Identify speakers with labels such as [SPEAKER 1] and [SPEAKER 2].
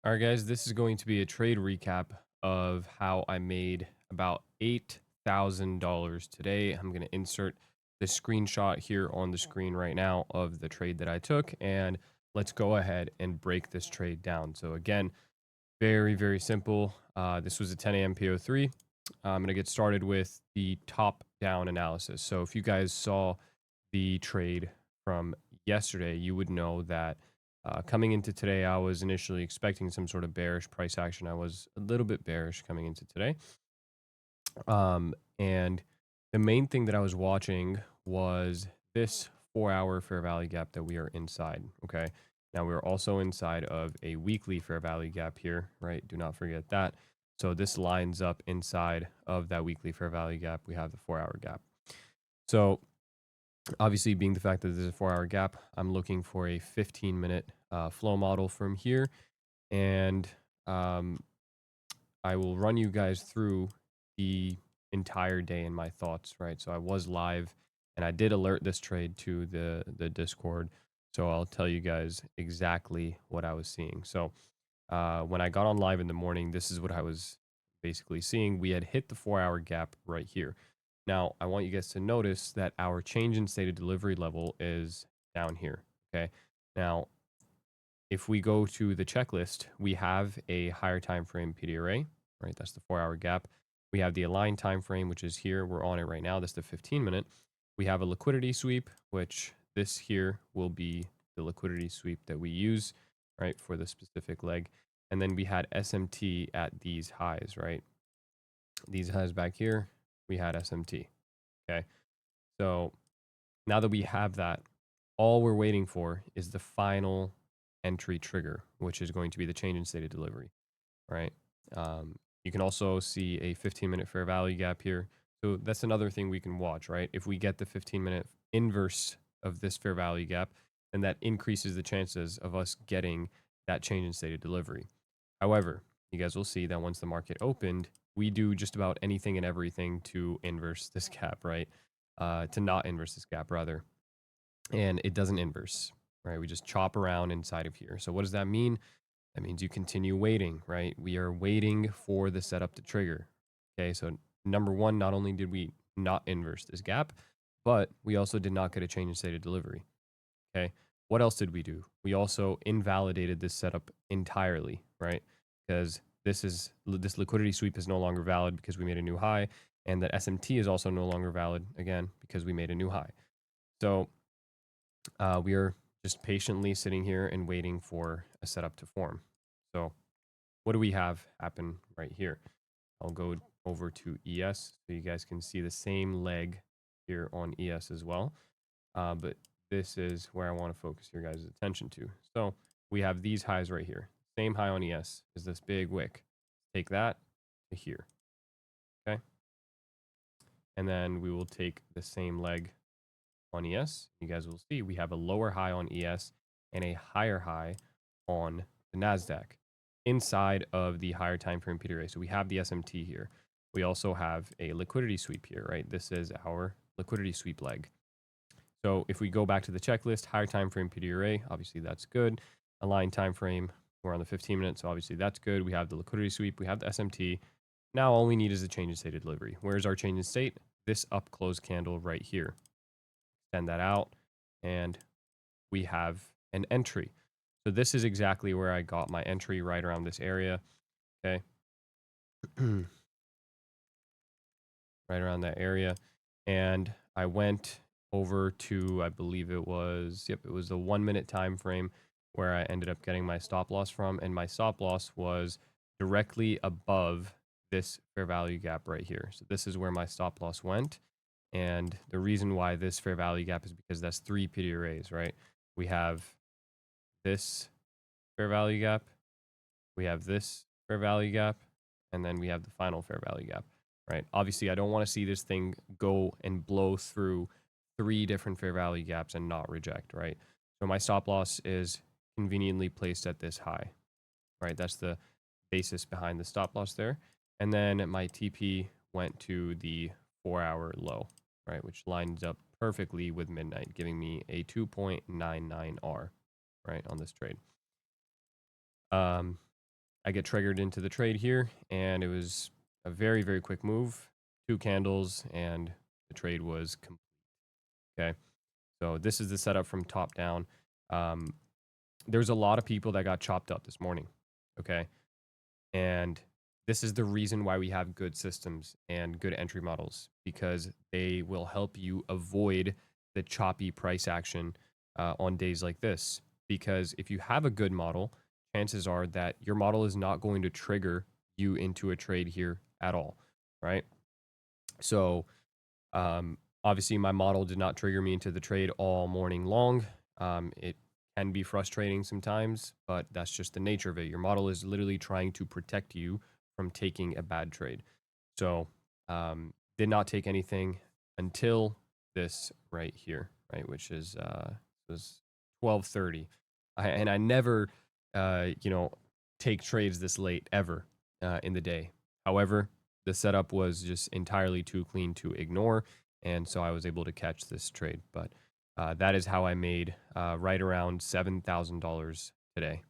[SPEAKER 1] All right, guys, this is going to be a trade recap of how I made about $8,000 today. I'm going to insert the screenshot here on the screen right now of the trade that I took, and let's go ahead and break this trade down. So again, very, very simple. This was a 10 a.m. Po3. I'm going to get started with the top-down analysis. So if you guys saw the trade from yesterday, you would know that coming into today, I was initially expecting some sort of bearish price action. I was a little bit bearish coming into today. And the main thing that I was watching was this 4-hour fair value gap that we are inside. Okay. Now we're also inside of a weekly fair value gap here, right? Do not forget that. So this lines up inside of that weekly fair value gap. We have the 4-hour gap. So obviously, being the fact that there's a 4-hour gap, I'm looking for a 15-minute flow model from here. And um, I will run you guys through the entire day and my thoughts, right? So I was live and I did alert this trade to the Discord. So I'll tell you guys exactly what I was seeing. So when I got on live in the morning, this is what I was basically seeing. We had hit the 4-hour gap right here. Now, I want you guys to notice that our change in state of delivery level is down here, okay? Now, if we go to the checklist, we have a higher time frame PD array, right? That's the 4-hour gap. We have the aligned time frame, which is here. We're on it right now. That's the 15-minute. We have a liquidity sweep, which this here will be the liquidity sweep that we use, right, for the specific leg. And then we had SMT at these highs, right? These highs back here, we had SMT, okay? So now that we have that, all we're waiting for is the final entry trigger, which is going to be the change in state of delivery, right? You can also see a 15-minute fair value gap here. So that's another thing we can watch, right? If we get the 15-minute inverse of this fair value gap, then that increases the chances of us getting that change in state of delivery. However, you guys will see that once the market opened, we do just about anything and everything to inverse this gap, right? To not inverse this gap, rather. And it doesn't inverse, right? We just chop around inside of here. So what does that mean? That means you continue waiting, right? We are waiting for the setup to trigger. Okay, so number one, not only did we not inverse this gap, but we also did not get a change in state of delivery. Okay, what else did we do? We also invalidated this setup entirely, right? Because this liquidity sweep is no longer valid because we made a new high, and that SMT is also no longer valid again because we made a new high. So we are just patiently sitting here and waiting for a setup to form. So what do we have happen right here? I'll go over to ES so you guys can see the same leg here on ES as well. But this is where I want to focus your guys' attention to. So we have these highs right here. Same high on ES is this big wick. Take that to here. Okay. And then we will take the same leg on ES. You guys will see we have a lower high on ES and a higher high on the NASDAQ inside of the higher time frame PD array. So we have the SMT here. We also have a liquidity sweep here, right? This is our liquidity sweep leg. So if we go back to the checklist, higher time frame PD array, obviously that's good. Aligned time frame, we're on the 15 minutes, so obviously that's good. We have the liquidity sweep, we have the SMT. Now all we need is a change in state of delivery. Where's our change in state? This up close candle right here. Extend that out, and we have an entry. So this is exactly where I got my entry, right around this area. Okay. Right around that area. And I went over to, I believe it was, yep, it was the 1 minute time frame where I ended up getting my stop loss from. And my stop loss was directly above this fair value gap right here. So this is where my stop loss went. And the reason why this fair value gap is because that's 3 PD arrays, right? We have this fair value gap, we have this fair value gap, and then we have the final fair value gap, right? Obviously, I don't want to see this thing go and blow through 3 different fair value gaps and not reject, right? So my stop loss is conveniently placed at this high, right? That's the basis behind the stop loss there. And then my TP went to the 4-hour low, right? Which lines up perfectly with midnight, giving me a 2.99 R, right, on this trade. I get triggered into the trade here, and it was a very, very quick move, 2 candles, and the trade was complete. Okay. So this is the setup from top down. Um, there's a lot of people that got chopped up this morning. Okay. And this is the reason why we have good systems and good entry models, because they will help you avoid the choppy price action on days like this. Because if you have a good model, chances are that your model is not going to trigger you into a trade here at all, right? So obviously, my model did not trigger me into the trade all morning long. It can be frustrating sometimes, but that's just the nature of it. Your model is literally trying to protect you from taking a bad trade. So, did not take anything until this right here, right, which is was 12:30, and I never, take trades this late ever in the day. However, the setup was just entirely too clean to ignore, and so I was able to catch this trade. But that is how I made right around $7,000 today.